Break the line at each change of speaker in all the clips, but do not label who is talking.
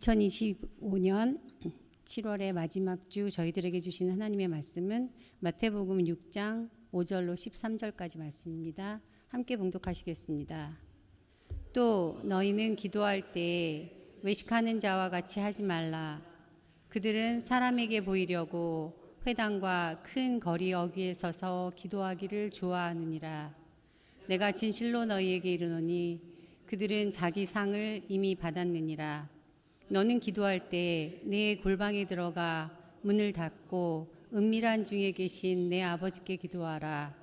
2025년 7월의 마지막 주 저희들에게 주신 하나님의 말씀은 마태복음 6장 5절로 13절까지 말씀입니다. 함께 봉독하시겠습니다. 또 너희는 기도할 때 외식하는 자와 같이 하지 말라. 그들은 사람에게 보이려고 회당과 큰 거리 어귀에 서서 기도하기를 좋아하느니라. 내가 진실로 너희에게 이르노니 그들은 자기 상을 이미 받았느니라. 너는 기도할 때 내 골방에 들어가 문을 닫고 은밀한 중에 계신 내 아버지께 기도하라.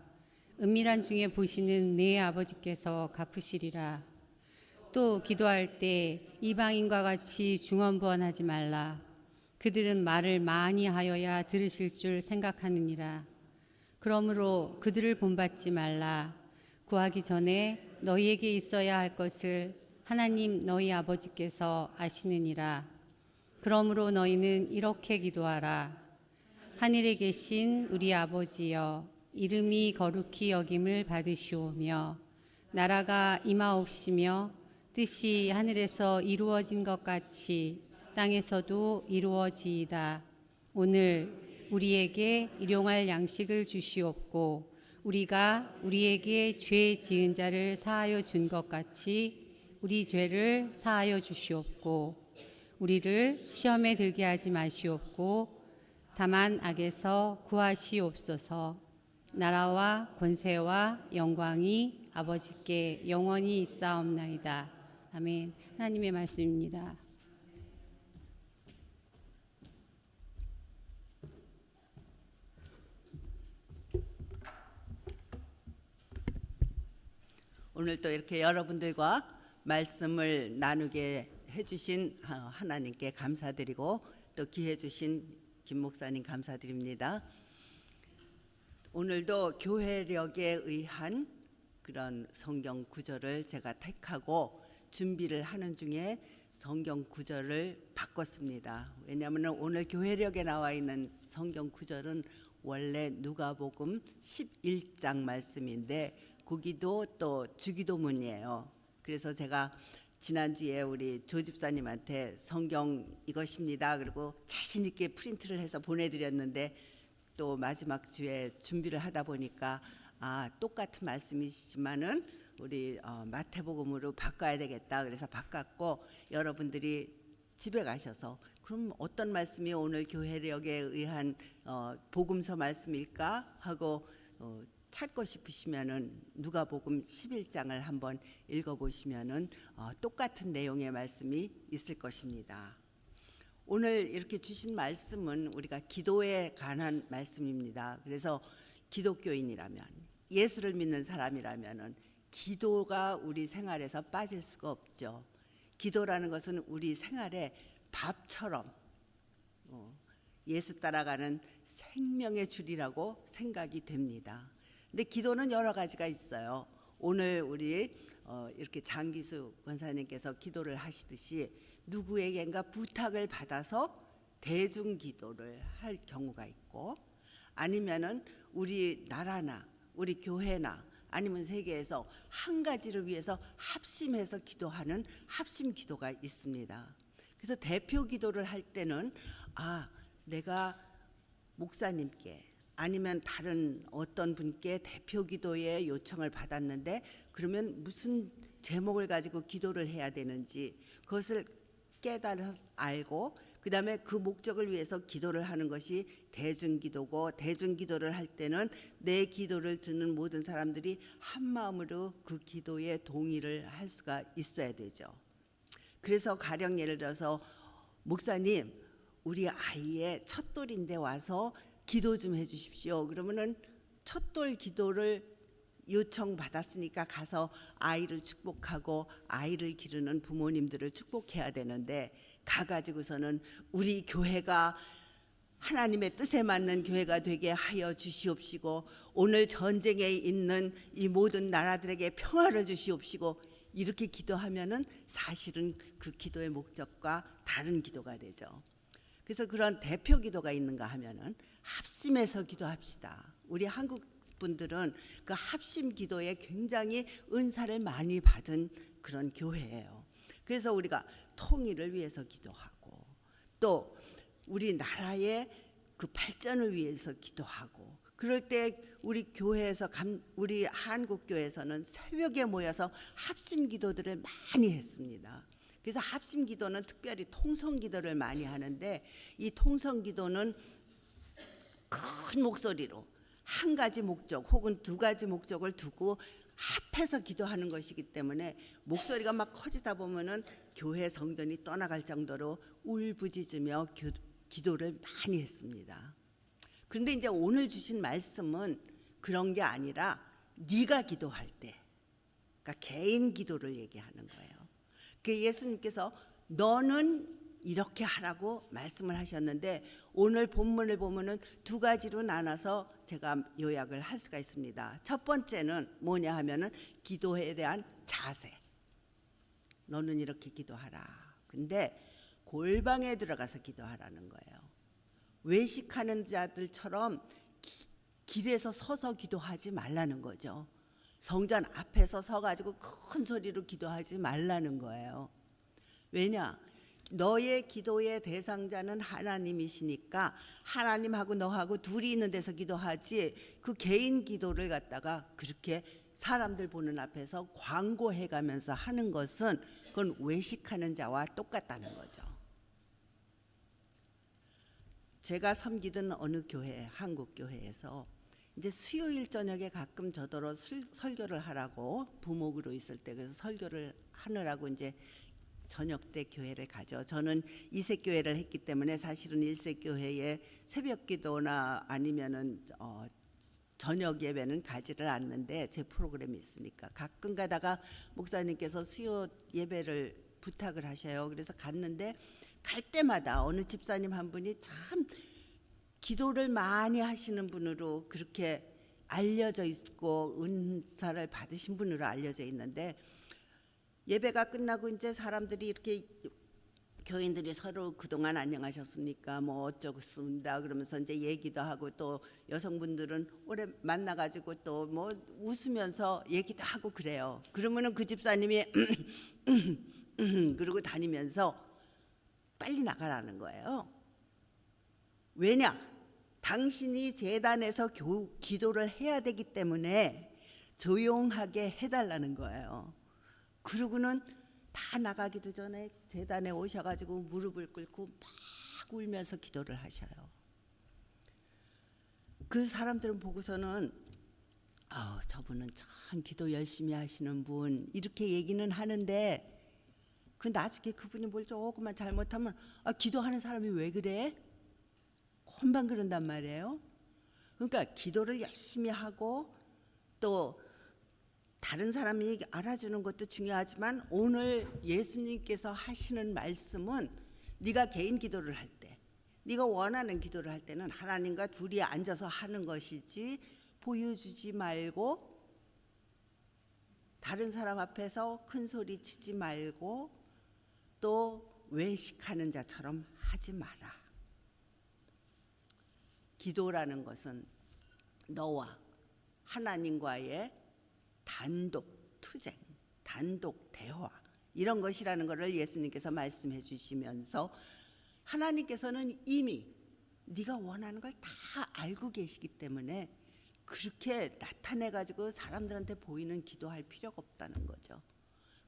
은밀한 중에 보시는 내 아버지께서 갚으시리라. 또 기도할 때 이방인과 같이 중언부언하지 말라. 그들은 말을 많이 하여야 들으실 줄 생각하느니라. 그러므로 그들을 본받지 말라. 구하기 전에 너희에게 있어야 할 것을 하나님 너희 아버지께서 아시느니라. 그러므로 너희는 이렇게 기도하라. 하늘에 계신 우리 아버지여, 이름이 거룩히 여김을 받으시오며 나라가 임하옵시며 뜻이 하늘에서 이루어진 것 같이 땅에서도 이루어지이다. 오늘 우리에게 일용할 양식을 주시옵고 우리가 우리에게 죄 지은 자를 사하여 준 것 같이 우리 죄를 사하여 주시옵고 우리를 시험에 들게 하지 마시옵고 다만 악에서 구하시옵소서. 나라와 권세와 영광이 아버지께 영원히 있사옵나이다. 아멘. 하나님의 말씀입니다.
오늘 또 이렇게 여러분들과 말씀을 나누게 해주신 하나님께 감사드리고 또 기회 주신 김 목사님 감사드립니다. 오늘도 교회력에 의한 그런 성경 구절을 제가 택하고 준비를 하는 중에 성경 구절을 바꿨습니다. 왜냐하면 오늘 교회력에 나와 있는 성경 구절은 원래 누가복음 11장 말씀인데 거기도 또 주기도문이에요. 그래서 제가 지난주에 우리 조 집사님한테 성경 이것입니다. 그리고 자신 있게 프린트를 해서 보내드렸는데 또 마지막 주에 준비를 하다 보니까 똑같은 말씀이시지만은 우리 마태복음으로 바꿔야 되겠다. 그래서 바꿨고 여러분들이 집에 가셔서 그럼 어떤 말씀이 오늘 교회력에 의한 복음서 말씀일까 하고 찾고 싶으시면은 누가복음 11장을 한번 읽어보시면은 똑같은 내용의 말씀이 있을 것입니다. 오늘 이렇게 주신 말씀은 우리가 기도에 관한 말씀입니다. 그래서 기독교인이라면 예수를 믿는 사람이라면은 기도가 우리 생활에서 빠질 수가 없죠. 기도라는 것은 우리 생활의 밥처럼 예수 따라가는 생명의 줄이라고 생각이 됩니다. 근데 기도는 여러 가지가 있어요. 오늘 우리 이렇게 장기수 권사님께서 기도를 하시듯이 누구에게인가 부탁을 받아서 대중 기도를 할 경우가 있고 아니면은 우리 나라나 우리 교회나 아니면 세계에서 한 가지를 위해서 합심해서 기도하는 합심 기도가 있습니다. 그래서 대표 기도를 할 때는 내가 목사님께 아니면 다른 어떤 분께 대표 기도의 요청을 받았는데 그러면 무슨 제목을 가지고 기도를 해야 되는지 그것을 깨달아서 알고 그 다음에 그 목적을 위해서 기도를 하는 것이 대중기도고 대중기도를 할 때는 내 기도를 듣는 모든 사람들이 한 마음으로 그 기도에 동의를 할 수가 있어야 되죠. 그래서 가령 예를 들어서 목사님 우리 아이의 첫돌인데 와서 기도 좀 해주십시오. 그러면은 첫돌 기도를 요청받았으니까 가서 아이를 축복하고 아이를 기르는 부모님들을 축복해야 되는데 가가지고서는 우리 교회가 하나님의 뜻에 맞는 교회가 되게 하여 주시옵시고 오늘 전쟁에 있는 이 모든 나라들에게 평화를 주시옵시고 이렇게 기도하면은 사실은 그 기도의 목적과 다른 기도가 되죠. 그래서 그런 대표 기도가 있는가 하면은 합심해서 기도합시다. 우리 한국 분들은 그 합심 기도에 굉장히 은사를 많이 받은 그런 교회예요. 그래서 우리가 통일을 위해서 기도하고 또 우리나라의 그 발전을 위해서 기도하고, 그럴 때 우리 교회에서 우리 한국 교회에서는 새벽에 모여서 합심 기도들을 많이 했습니다. 그래서 합심 기도는 특별히 통성 기도를 많이 하는데, 이 통성 기도는 큰 목소리로 한 가지 목적 혹은 두 가지 목적을 두고 합해서 기도하는 것이기 때문에 목소리가 막 커지다 보면은 교회 성전이 떠나갈 정도로 울부짖으며 기도를 많이 했습니다. 그런데 이제 오늘 주신 말씀은 그런 게 아니라 네가 기도할 때, 그러니까 개인 기도를 얘기하는 거예요. 그 예수님께서 너는 이렇게 하라고 말씀을 하셨는데, 오늘 본문을 보면은 두 가지로 나눠서 제가 요약을 할 수가 있습니다. 첫 번째는 뭐냐 하면은 기도에 대한 자세. 너는 이렇게 기도하라. 근데 골방에 들어가서 기도하라는 거예요. 외식하는 자들처럼 길에서 서서 기도하지 말라는 거죠. 성전 앞에서 서가지고 큰 소리로 기도하지 말라는 거예요. 왜냐? 너의 기도의 대상자는 하나님이시니까 하나님하고 너하고 둘이 있는 데서 기도하지, 그 개인 기도를 갖다가 그렇게 사람들 보는 앞에서 광고해가면서 하는 것은 그건 외식하는 자와 똑같다는 거죠. 제가 섬기던 어느 교회, 한국 교회에서 이제 수요일 저녁에 가끔 저더러 설교를 하라고, 부목으로 있을 때 그래서 설교를 하느라고 이제 저녁 때 교회를 가죠. 저는 이색 교회를 했기 때문에 사실은 일색 교회에 새벽 기도나 아니면은 저녁 예배는 가지를 않는데, 제 프로그램이 있으니까 가끔 가다가 목사님께서 수요 예배를 부탁을 하셔요. 그래서 갔는데 갈 때마다 어느 집사님 한 분이 참 기도를 많이 하시는 분으로 그렇게 알려져 있고 은사를 받으신 분으로 알려져 있는데, 예배가 끝나고 이제 사람들이 이렇게 교인들이 서로 그동안 안녕하셨습니까? 뭐 어쩌겠습니다. 그러면서 이제 얘기도 하고, 또 여성분들은 오래 만나가지고 또 뭐 웃으면서 얘기도 하고 그래요. 그러면은 그 집사님이 그러고 다니면서 빨리 나가라는 거예요. 왜냐? 당신이 제단에서 기도를 해야 되기 때문에 조용하게 해달라는 거예요. 그러고는 다 나가기도 전에 제단에 오셔가지고 무릎을 꿇고 막 울면서 기도를 하셔요. 그 사람들은 보고서는 저분은 참 기도 열심히 하시는 분, 이렇게 얘기는 하는데, 그 나중에 그분이 뭘 조금만 잘못하면 기도하는 사람이 왜 그래? 금방 그런단 말이에요. 그러니까 기도를 열심히 하고 또 다른 사람이 알아주는 것도 중요하지만, 오늘 예수님께서 하시는 말씀은 네가 개인 기도를 할 때, 네가 원하는 기도를 할 때는 하나님과 둘이 앉아서 하는 것이지, 보여주지 말고 다른 사람 앞에서 큰 소리 치지 말고 또 외식하는 자처럼 하지 마라. 기도라는 것은 너와 하나님과의 단독 투쟁, 단독 대화, 이런 것이라는 것을 예수님께서 말씀해 주시면서, 하나님께서는 이미 네가 원하는 걸 다 알고 계시기 때문에 그렇게 나타내 가지고 사람들한테 보이는 기도할 필요가 없다는 거죠.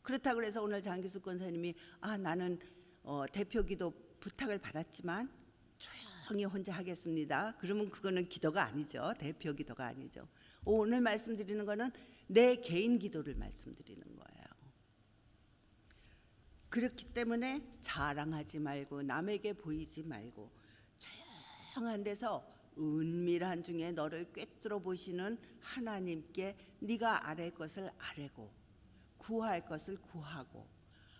그렇다고 해서 오늘 장기숙 권사님이 나는 대표 기도 부탁을 받았지만 조용히 혼자 하겠습니다. 그러면 그거는 기도가 아니죠. 대표 기도가 아니죠. 오늘 말씀드리는 거는 내 개인 기도를 말씀드리는 거예요. 그렇기 때문에 자랑하지 말고 남에게 보이지 말고 조용한 데서 은밀한 중에 너를 꿰뚫어 보시는 하나님께 네가 아뢰 것을 아뢰고 구할 것을 구하고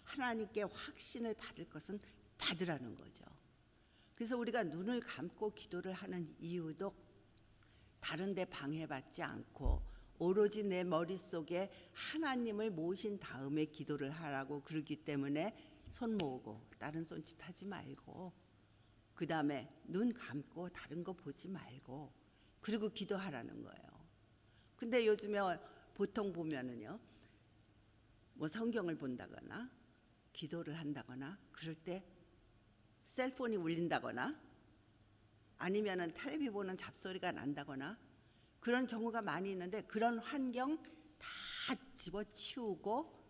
하나님께 확신을 받을 것은 받으라는 거죠. 그래서 우리가 눈을 감고 기도를 하는 이유도 다른 데 방해받지 않고 오로지 내 머릿속에 하나님을 모신 다음에 기도를 하라고 그러기 때문에 손 모으고 다른 손짓하지 말고, 그 다음에 눈 감고 다른 거 보지 말고, 그리고 기도하라는 거예요. 근데 요즘에 보통 보면은요, 뭐 성경을 본다거나 기도를 한다거나 그럴 때 셀폰이 울린다거나 아니면은 텔레비 보는 잡소리가 난다거나 그런 경우가 많이 있는데, 그런 환경 다 집어치우고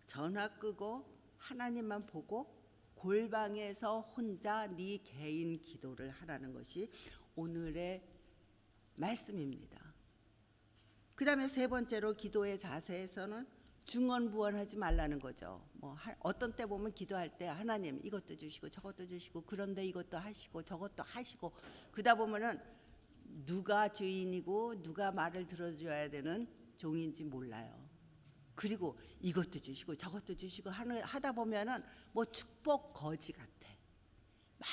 전화 끄고 하나님만 보고 골방에서 혼자 네 개인 기도를 하라는 것이 오늘의 말씀입니다. 그 다음에 세 번째로 기도의 자세에서는 중언부언하지 말라는 거죠. 어떤 때 보면 기도할 때 하나님 이것도 주시고 저것도 주시고 그런데 이것도 하시고 저것도 하시고, 그러다 보면은 누가 주인이고 누가 말을 들어줘야 되는 종인지 몰라요. 그리고 이것도 주시고 저것도 주시고 하다 보면은 축복 거지 같아. 막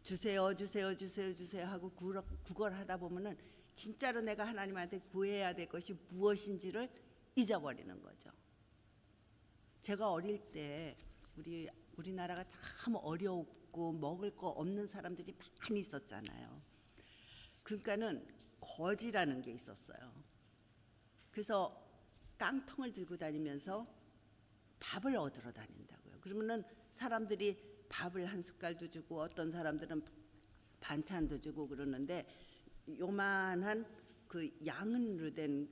주세요 주세요 주세요 주세요 하고 구걸하다 보면은 진짜로 내가 하나님한테 구해야 될 것이 무엇인지를 잊어버리는 거죠. 제가 어릴 때 우리나라가 참 어렵고 먹을 거 없는 사람들이 많이 있었잖아요. 그러니까는 거지라는 게 있었어요. 그래서 깡통을 들고 다니면서 밥을 얻으러 다닌다고요. 그러면은 사람들이 밥을 한 숟갈도 주고 어떤 사람들은 반찬도 주고 그러는데, 요만한 그 양은으로 된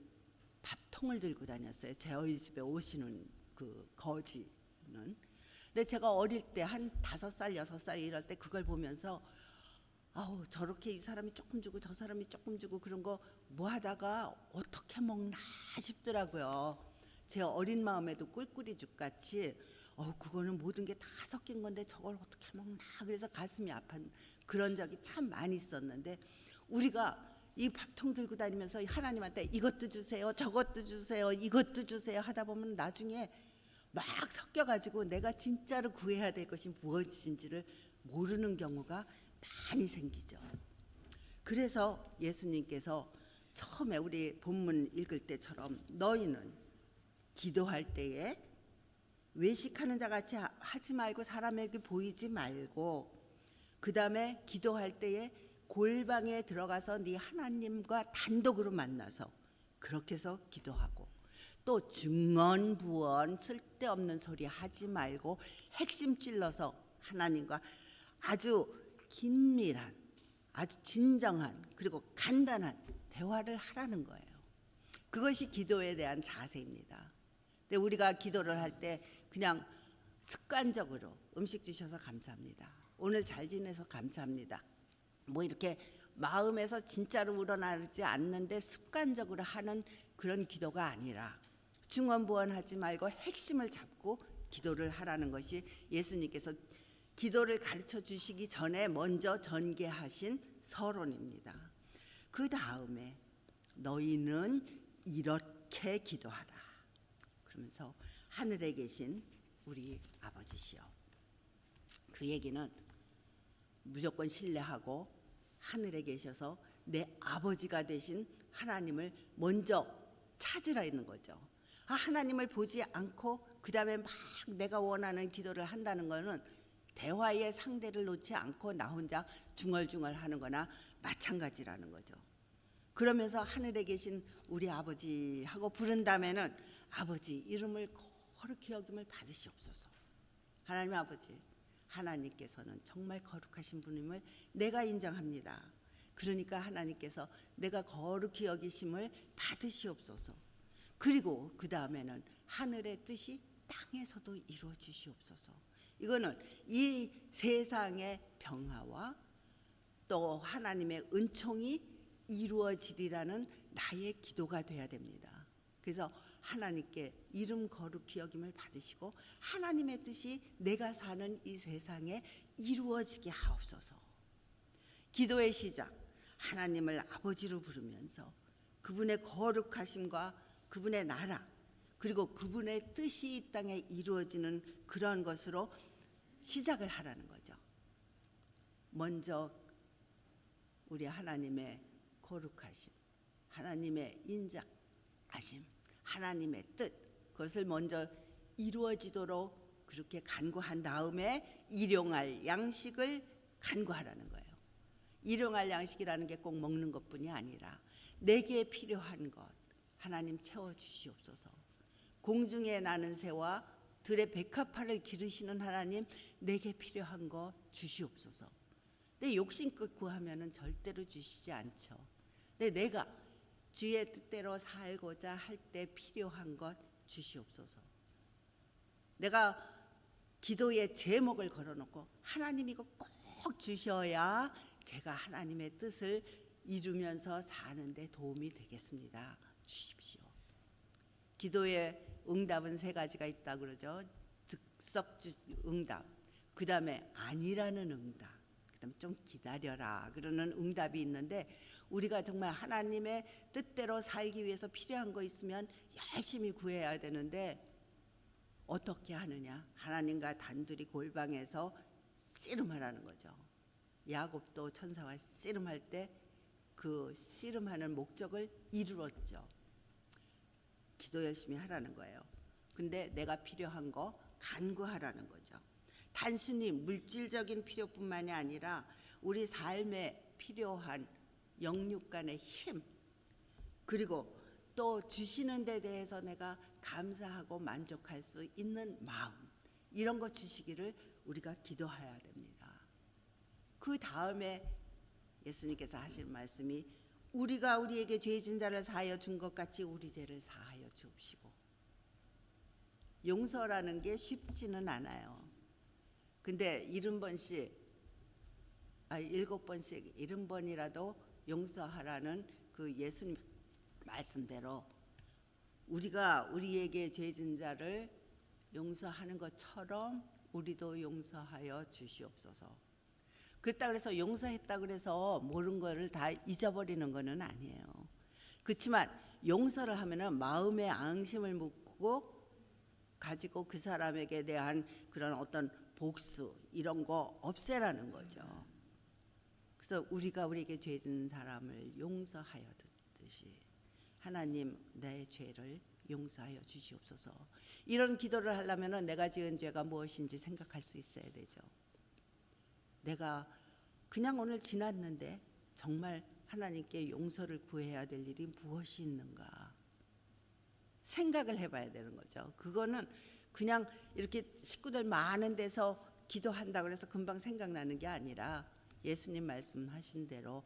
밥통을 들고 다녔어요. 저희 집에 오시는 그 거지는. 근데 제가 어릴 때 한 5살 6살 이럴 때 그걸 보면서 아우, 저렇게 이 사람이 조금 주고 저 사람이 조금 주고 그런 거 뭐 하다가 어떻게 먹나 싶더라고요. 제 어린 마음에도 꿀꿀이 죽같이 그거는 모든 게 다 섞인 건데 저걸 어떻게 먹나, 그래서 가슴이 아픈 그런 적이 참 많이 있었는데, 우리가 이 밥통 들고 다니면서 하나님한테 이것도 주세요 저것도 주세요 이것도 주세요 하다 보면 나중에 막 섞여가지고 내가 진짜로 구해야 될 것이 무엇인지를 모르는 경우가 많이 생기죠. 그래서 예수님께서 처음에 우리 본문 읽을 때처럼 너희는 기도할 때에 외식하는 자 같이 하지 말고 사람에게 보이지 말고, 그 다음에 기도할 때에 골방에 들어가서 네 하나님과 단독으로 만나서 그렇게 해서 기도하고, 또 중언부언 쓸데없는 소리 하지 말고 핵심 찔러서 하나님과 아주 긴밀한, 아주 진정한, 그리고 간단한 대화를 하라는 거예요. 그것이 기도에 대한 자세입니다. 근데 우리가 기도를 할 때 그냥 습관적으로 음식 주셔서 감사합니다, 오늘 잘 지내서 감사합니다, 이렇게 마음에서 진짜로 우러나지 않는데 습관적으로 하는 그런 기도가 아니라 중언부언하지 말고 핵심을 잡고 기도를 하라는 것이 예수님께서 기도를 가르쳐 주시기 전에 먼저 전개하신 서론입니다. 그 다음에 너희는 이렇게 기도하라 그러면서 하늘에 계신 우리 아버지시여, 그 얘기는 무조건 신뢰하고 하늘에 계셔서 내 아버지가 되신 하나님을 먼저 찾으라는 거죠. 하나님을 보지 않고 그 다음에 막 내가 원하는 기도를 한다는 거는 대화의 상대를 놓지 않고 나 혼자 중얼중얼 하는 거나 마찬가지라는 거죠. 그러면서 하늘에 계신 우리 아버지 하고 부른 다음에는 아버지 이름을 거룩히 여김을 받으시옵소서. 하나님 아버지, 하나님께서는 정말 거룩하신 분임을 내가 인정합니다. 그러니까 하나님께서 내가 거룩히 여기심을 받으시옵소서. 그리고 그 다음에는 하늘의 뜻이 땅에서도 이루어지시옵소서. 이거는 이 세상의 평화와 또 하나님의 은총이 이루어지리라는 나의 기도가 돼야 됩니다. 그래서 하나님께 이름 거룩히 여김을 받으시고 하나님의 뜻이 내가 사는 이 세상에 이루어지게 하옵소서. 기도의 시작, 하나님을 아버지로 부르면서 그분의 거룩하심과 그분의 나라, 그리고 그분의 뜻이 이 땅에 이루어지는 그런 것으로 시작을 하라는 거죠. 먼저 우리 하나님의 거룩하심, 하나님의 인자하심, 하나님의 뜻, 그것을 먼저 이루어지도록 그렇게 간구한 다음에 일용할 양식을 간구하라는 거예요. 일용할 양식이라는 게 꼭 먹는 것뿐이 아니라 내게 필요한 것 하나님 채워주시옵소서. 공중에 나는 새와 들의 백합화를 기르시는 하나님, 내게 필요한 거 주시옵소서. 내 욕심껏 구하면은 절대로 주시지 않죠. 근데 내가 주의 뜻대로 살고자 할 때 필요한 것 주시옵소서. 내가 기도의 제목을 걸어놓고 하나님 이거 꼭 주셔야 제가 하나님의 뜻을 이루면서 사는데 도움이 되겠습니다. 주십시오. 기도의 응답은 세 가지가 있다 그러죠. 즉석 응답, 그 다음에 아니라는 응답, 그 다음에 좀 기다려라 그러는 응답이 있는데, 우리가 정말 하나님의 뜻대로 살기 위해서 필요한 거 있으면 열심히 구해야 되는데 어떻게 하느냐? 하나님과 단둘이 골방에서 씨름하라는 거죠. 야곱도 천사와 씨름할 때 그 씨름하는 목적을 이루었죠. 기도 열심히 하라는 거예요. 근데 내가 필요한 거 간구하라는 거죠. 단순히 물질적인 필요뿐만이 아니라 우리 삶에 필요한 영육 간의 힘, 그리고 또 주시는 데 대해서 내가 감사하고 만족할 수 있는 마음, 이런 거 주시기를 우리가 기도해야 됩니다. 그 다음에 예수님께서 하신 말씀이 우리가 우리에게 죄진 자를 사하여 준 것 같이 우리 죄를 사하여 주옵시고. 용서라는 게 쉽지는 않아요. 근데 70번씩 7번씩 70번이라도 용서하라는 그 예수님 말씀대로 우리가 우리에게 죄진 자를 용서하는 것처럼 우리도 용서하여 주시옵소서. 그랬다 그래서 용서했다 그래서 모든 거를 다 잊어버리는 거는 아니에요. 그렇지만 용서를 하면은 마음의 앙심을 묻고 가지고 그 사람에게 대한 그런 어떤 복수 이런 거 없애라는 거죠. 그래서 우리가 우리에게 죄진 사람을 용서하여 듯이 하나님 내 죄를 용서하여 주시옵소서. 이런 기도를 하려면 내가 지은 죄가 무엇인지 생각할 수 있어야 되죠. 내가 그냥 오늘 지났는데 정말 하나님께 용서를 구해야 될 일이 무엇이 있는가 생각을 해봐야 되는 거죠. 그거는 그냥 이렇게 식구들 많은 데서 기도한다 그래서 금방 생각나는 게 아니라 예수님 말씀하신 대로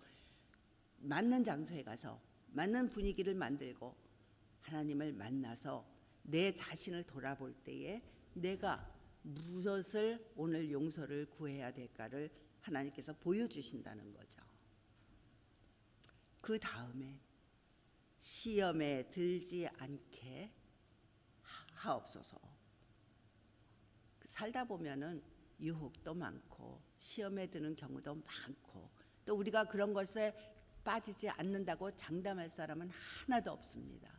맞는 장소에 가서 맞는 분위기를 만들고 하나님을 만나서 내 자신을 돌아볼 때에 내가 무엇을 오늘 용서를 구해야 될까를 하나님께서 보여주신다는 거죠. 그 다음에 시험에 들지 않게 하옵소서. 살다 보면은 유혹도 많고 시험에 드는 경우도 많고 또 우리가 그런 것에 빠지지 않는다고 장담할 사람은 하나도 없습니다.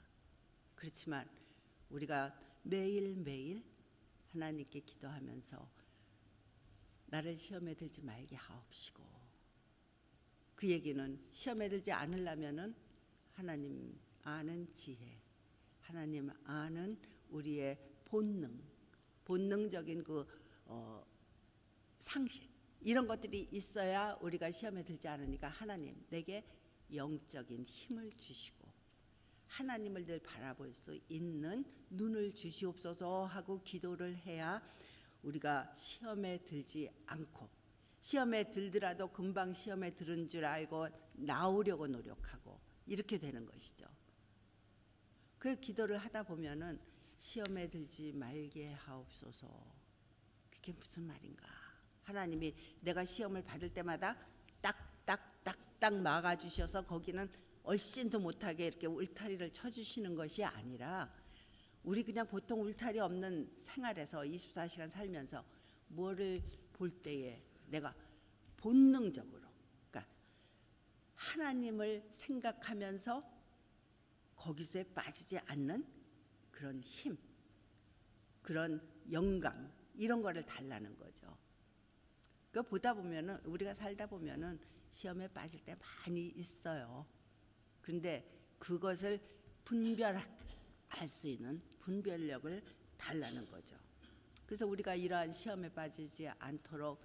그렇지만 우리가 매일매일 하나님께 기도하면서 나를 시험에 들지 말게 하옵시고, 그 얘기는 시험에 들지 않으려면은 하나님 아는 지혜, 하나님 아는 우리의 본능적인 그 상식 이런 것들이 있어야 우리가 시험에 들지 않으니까 하나님 내게 영적인 힘을 주시고 하나님을 늘 바라볼 수 있는 눈을 주시옵소서 하고 기도를 해야 우리가 시험에 들지 않고, 시험에 들더라도 금방 시험에 들은 줄 알고 나오려고 노력하고 이렇게 되는 것이죠. 그 기도를 하다 보면은 시험에 들지 말게 하옵소서. 그게 무슨 말인가? 하나님이 내가 시험을 받을 때마다 딱딱딱딱 막아주셔서 거기는 얼씬도 못하게 이렇게 울타리를 쳐주시는 것이 아니라 우리 그냥 보통 울타리 없는 생활에서 24시간 살면서 뭐를 볼 때에 내가 본능적으로, 그러니까 하나님을 생각하면서 거기서에 빠지지 않는 그런 힘, 그런 영감 이런 거를 달라는 거죠. 그 보다 보면은 우리가 살다 보면은 시험에 빠질 때 많이 있어요. 그런데 그것을 분별할 수 있는 분별력을 달라는 거죠. 그래서 우리가 이러한 시험에 빠지지 않도록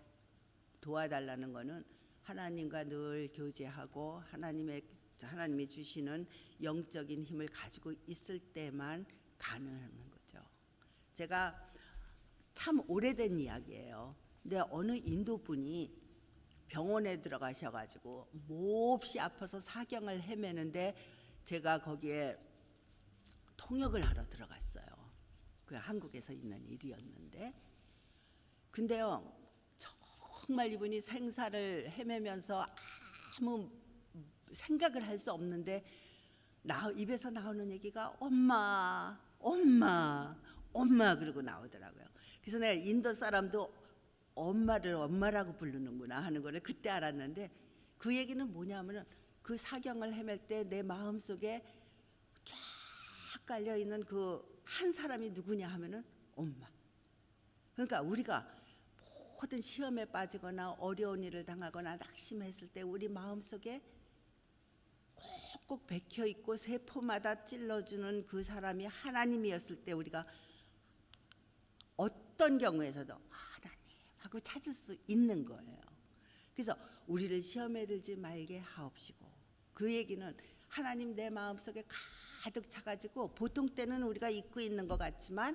도와달라는 것은 하나님과 늘 교제하고 하나님이 주시는 영적인 힘을 가지고 있을 때만 가능한 거죠. 제가 참 오래된 이야기예요. 근데 어느 인도 분이 병원에 들어가셔가지고 몹시 아파서 사경을 헤매는데 제가 거기에 통역을 하러 들어갔어요. 그 한국에서 있는 일이었는데, 근데요 정말 이분이 생사를 헤매면서 아무 생각을 할 수 없는데 입에서 나오는 얘기가 엄마, 엄마, 엄마 그러고 나오더라고요. 그래서 내가 인도 사람도 엄마를 엄마라고 부르는구나 하는 거를 그때 알았는데, 그 얘기는 뭐냐면은 그 사경을 헤맬 때 내 마음속에 쫙 깔려 있는 그 한 사람이 누구냐 하면은 엄마. 그러니까 우리가 모든 시험에 빠지거나 어려운 일을 당하거나 낙심했을 때 우리 마음속에 꼭꼭 박혀 있고 세포마다 찔러주는 그 사람이 하나님이었을 때 우리가 어떤 경우에서도 하나님 하고 찾을 수 있는 거예요. 그래서 우리를 시험에 들지 말게 하옵시고, 그 얘기는 하나님 내 마음속에 가득 차가지고 보통 때는 우리가 잊고 있는 것 같지만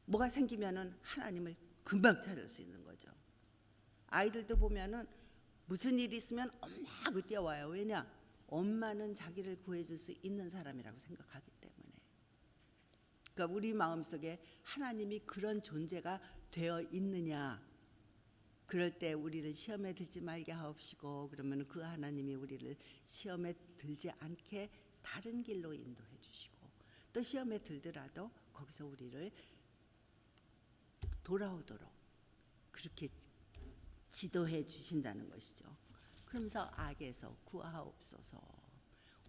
뭐가 생기면은 하나님을 금방 찾을 수 있는 거죠. 아이들도 보면은 무슨 일이 있으면 엄마 하고 뛰어와요. 왜냐? 엄마는 자기를 구해줄 수 있는 사람이라고 생각하기 때문에. 그러니까 우리 마음속에 하나님이 그런 존재가 되어 있느냐, 그럴 때 우리를 시험에 들지 말게 하옵시고, 그러면 그 하나님이 우리를 시험에 들지 않게 다른 길로 인도해 주시고, 또 시험에 들더라도 거기서 우리를 돌아오도록 그렇게 지도해 주신다는 것이죠. 그러면서 악에서 구하옵소서.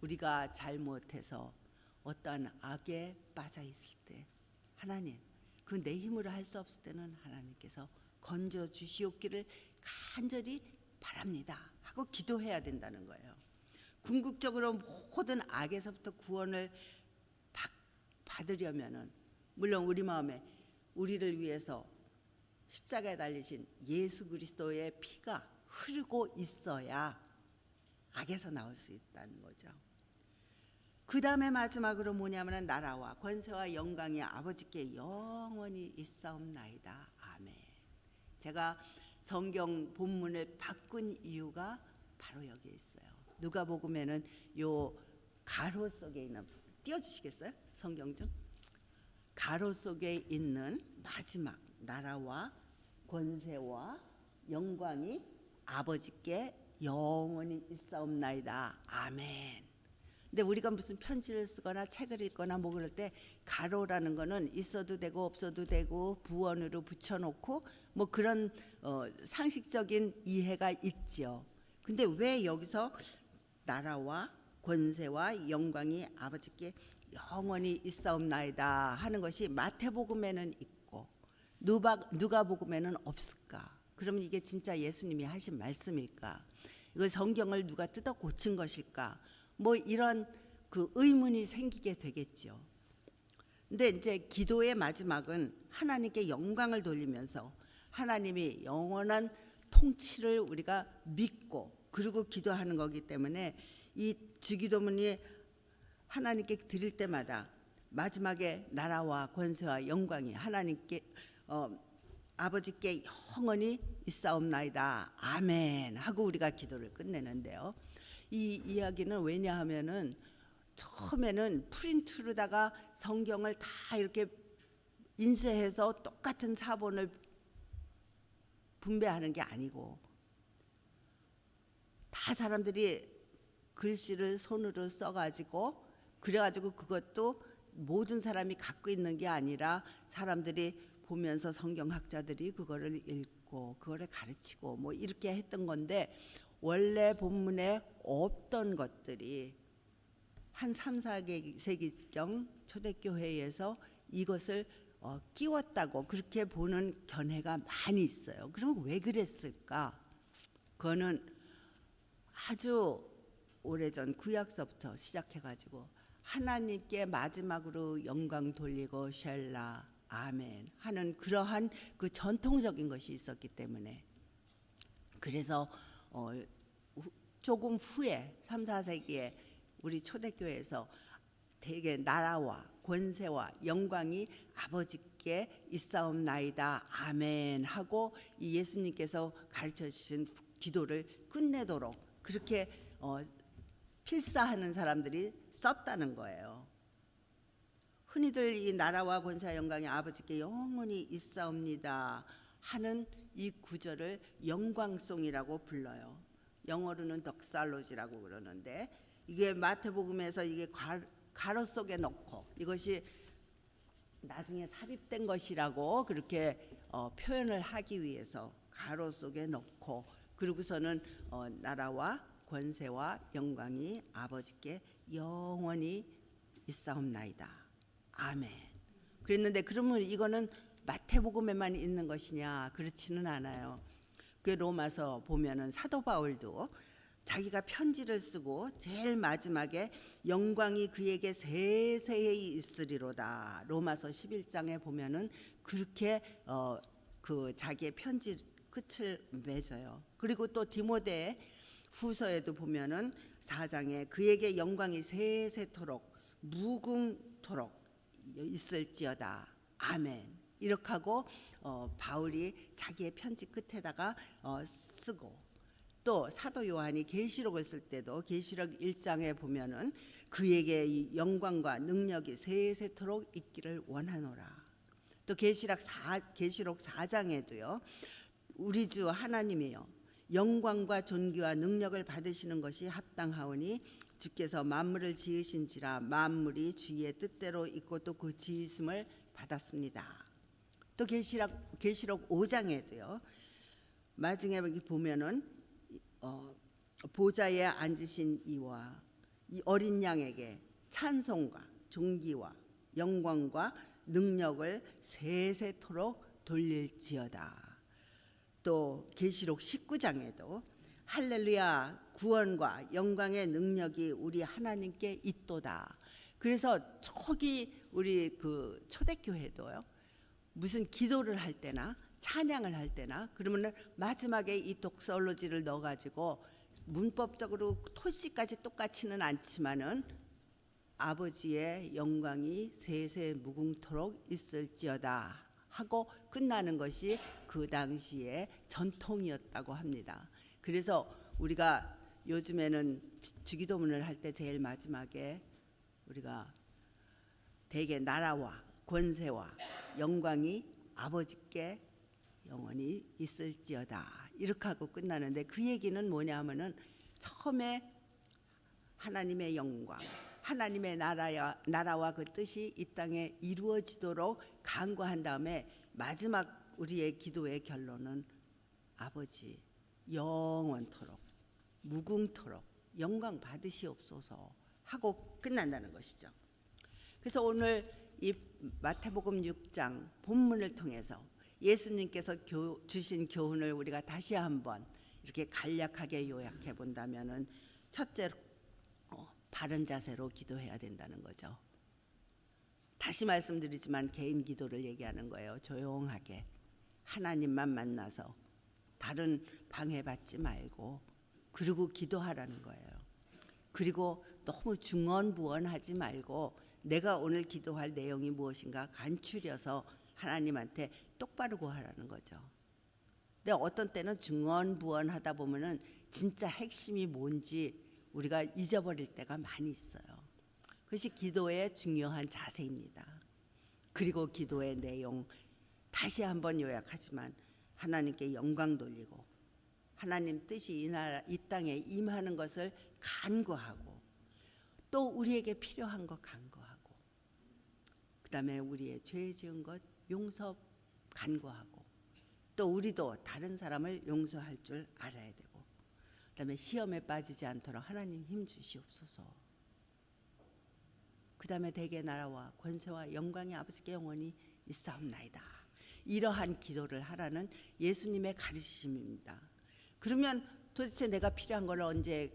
우리가 잘못해서 어떠한 악에 빠져 있을 때 하나님, 그 내 힘으로 할 수 없을 때는 하나님께서 건져 주시옵기를 간절히 바랍니다 하고 기도해야 된다는 거예요. 궁극적으로 모든 악에서부터 구원을 받으려면은 물론 우리 마음에 우리를 위해서 십자가에 달리신 예수 그리스도의 피가 흐르고 있어야 악에서 나올 수 있다는 거죠. 그 다음에 마지막으로 뭐냐면 나라와 권세와 영광이 아버지께 영원히 있사옵나이다. 아멘. 제가 성경 본문을 바꾼 이유가 바로 여기에 있어요. 누가복음에는 요 가로 속에 있는, 띄워주시겠어요? 성경 좀. 가로 속에 있는 마지막 나라와 권세와 영광이 아버지께 영원히 있사옵나이다. 아멘. 근데 우리가 무슨 편지를 쓰거나 책을 읽거나 뭐 그럴 때 가로라는 거는 있어도 되고 없어도 되고 부원으로 붙여놓고 뭐 그런 상식적인 이해가 있지요. 근데 왜 여기서 나라와 권세와 영광이 아버지께 영원히 있사옵나이다 하는 것이 마태복음에는 있고 누가복음에는 없을까? 그러면 이게 진짜 예수님이 하신 말씀일까? 이거 성경을 누가 뜯어 고친 것일까? 뭐 이런 그 의문이 생기게 되겠죠. 근데 이제 기도의 마지막은 하나님께 영광을 돌리면서 하나님이 영원한 통치를 우리가 믿고 그리고 기도하는 거기 때문에 이 주기도문이 하나님께 드릴 때마다 마지막에 나라와 권세와 영광이 하나님께 아버지께 영원히 있사옵나이다. 아멘 하고 우리가 기도를 끝내는데요. 이 이야기는 왜냐하면은 처음에는 프린트로다가 성경을 다 이렇게 인쇄해서 똑같은 사본을 분배하는 게 아니고 다 사람들이 글씨를 손으로 써가지고 그래가지고 그것도 모든 사람이 갖고 있는 게 아니라 사람들이 보면서 성경학자들이 그거를 읽고 그거를 가르치고 뭐 이렇게 했던 건데, 원래 본문에 없던 것들이 한 3, 4세기경 초대교회에서 이것을 끼웠다고 그렇게 보는 견해가 많이 있어요. 그러면 왜 그랬을까? 그거는 아주 오래전 구약서부터 시작해가지고 하나님께 마지막으로 영광 돌리고 샬라 아멘 하는 그러한 그 전통적인 것이 있었기 때문에, 그래서 조금 후에 3, 4세기에 우리 초대교회에서 되게 나라와 권세와 영광이 아버지께 아버지께 있사옵나이다. 아멘 하고 이 예수님께서 가르쳐 주신 기도를 끝내도록 그렇게 필사하는 사람들이 썼다는 거예요. 흔히들 이 나라와 권세와 영광이 아버지께 영원히 있사옵니다 하는 이 구절을 영광송이라고 불러요. 영어로는 덕살로지라고 그러는데 이게 마태복음에서 이게 가로 속에 넣고 이것이 나중에 삽입된 것이라고 그렇게 표현을 하기 위해서 가로 속에 넣고 그리고서는 나라와 권세와 영광이 아버지께 영원히 있사옵나이다. 아멘. 그랬는데 그러면 이거는 마태복음에만 있는 것이냐? 그렇지는 않아요. 그 로마서 보면은 사도 바울도 자기가 편지를 쓰고 제일 마지막에 영광이 그에게 세세히 있으리로다. 로마서 11장에 보면은 그렇게 그 자기의 편지 끝을 맺어요. 그리고 또 디모데 후서에도 보면은 4장에 그에게 영광이 세세토록 무궁토록 있을지어다. 아멘. 이렇게 하고 바울이 자기의 편지 끝에다가 쓰고 또 사도 요한이 계시록을 쓸 때도 계시록 1장에 보면은 그에게 이 영광과 능력이 세세토록 있기를 원하노라. 또 계시록 4장에도요. 우리 주 하나님이여 영광과 존귀와 능력을 받으시는 것이 합당하오니 주께서 만물을 지으신지라 만물이 주의 뜻대로 있고 또 그 지으심을 받았습니다. 또 계시록 5장에도요. 마지막에 여기 보면은 보좌에 앉으신 이와 이 어린 양에게 찬송과 존귀와 영광과 능력을 세세토록 돌릴지어다. 또 계시록 19장에도 할렐루야 구원과 영광의 능력이 우리 하나님께 있도다. 그래서 초기 우리 그 초대교회도요. 무슨 기도를 할 때나 찬양을 할 때나 그러면은 마지막에 이 독설로지를 넣어가지고 문법적으로 토시까지 똑같지는 않지만은 아버지의 영광이 세세 무궁토록 있을지어다 하고 끝나는 것이 그 당시의 전통이었다고 합니다. 그래서 우리가 요즘에는 주기도문을 할 때 제일 마지막에 우리가 대개 나라와 권세와 영광이 아버지께 영원히 있을지어다 이렇게 하고 끝나는데 그 얘기는 뭐냐면은 처음에 하나님의 영광 하나님의 나라와 그 뜻이 이 땅에 이루어지도록 간구한 다음에 마지막 우리의 기도의 결론은 아버지 영원토록 무궁토록 영광 받으시옵소서 하고 끝난다는 것이죠. 그래서 오늘 이 마태복음 6장 본문을 통해서 예수님께서 주신 교훈을 우리가 다시 한번 이렇게 간략하게 요약해 본다면은 첫째로 바른 자세로 기도해야 된다는 거죠. 다시 말씀드리지만 개인 기도를 얘기하는 거예요. 조용하게 하나님만 만나서 다른 방해받지 말고 그리고 기도하라는 거예요. 그리고 너무 중언부언하지 말고 내가 오늘 기도할 내용이 무엇인가 간추려서 하나님한테 똑바로 구하라는 거죠. 근데 어떤 때는 중언부언하다 보면은 진짜 핵심이 뭔지 우리가 잊어버릴 때가 많이 있어요. 그것이 기도의 중요한 자세입니다. 그리고 기도의 내용 다시 한번 요약하지만 하나님께 영광 돌리고 하나님 뜻이 이 땅에 임하는 것을 간구하고 또 우리에게 필요한 것 간구하고 그다음에 우리의 죄 지은 것 용서 간구하고 또 우리도 다른 사람을 용서할 줄 알아야 되고 그다음에 시험에 빠지지 않도록 하나님 힘 주시옵소서. 그다음에 대개 나라와 권세와 영광이 아버지께 영원히 있사옵나이다. 이러한 기도를 하라는 예수님의 가르치심입니다. 그러면 도대체 내가 필요한 걸 언제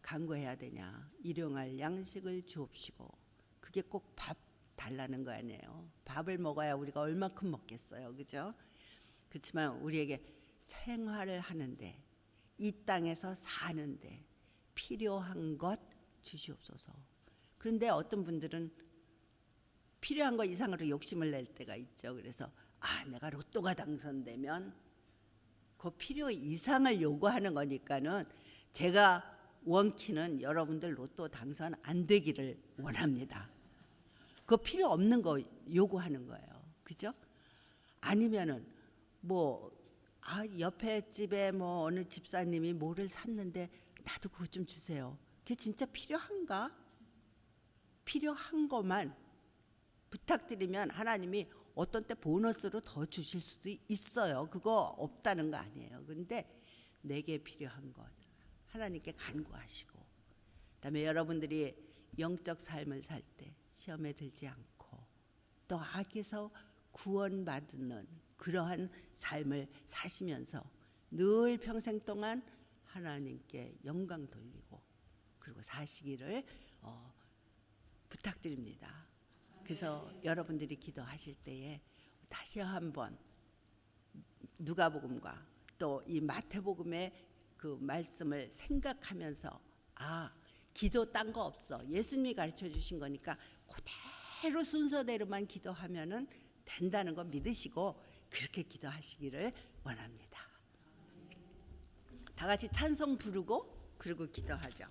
간구해야 되냐? 일용할 양식을 주옵시고 그게 꼭 밥 달라는 거 아니에요. 밥을 먹어야 우리가 얼마큼 먹겠어요, 그죠? 그렇지만 우리에게 생활을 하는데 이 땅에서 사는데 필요한 것 주시옵소서. 그런데 어떤 분들은 필요한 거 이상으로 욕심을 낼 때가 있죠. 그래서 내가 로또가 당선되면 그 필요 이상을 요구하는 거니까는 제가 원키는 여러분들 로또 당선 안 되기를 원합니다. 그 필요 없는 거 요구하는 거예요. 그죠? 아니면은 옆에 집에 어느 집사님이 뭐를 샀는데 나도 그거 좀 주세요. 그게 진짜 필요한가? 필요한 것만 부탁드리면 하나님이 어떤 때 보너스로 더 주실 수도 있어요. 그거 없다는 거 아니에요. 근데 내게 필요한 것 하나님께 간구하시고, 그다음에 여러분들이 영적 삶을 살 때 시험에 들지 않고 또 악에서 구원받는 그러한 삶을 사시면서 늘 평생 동안 하나님께 영광 돌리고 그리고 사시기를 부탁드립니다. 그래서 여러분들이 기도하실 때에 다시 한번 누가복음과 또 이 마태복음의 그 말씀을 생각하면서 기도 딴 거 없어. 예수님이 가르쳐 주신 거니까 그대로 순서대로만 기도하면은 된다는 거 믿으시고 그렇게 기도하시기를 원합니다. 다 같이 찬송 부르고 그리고 기도하죠.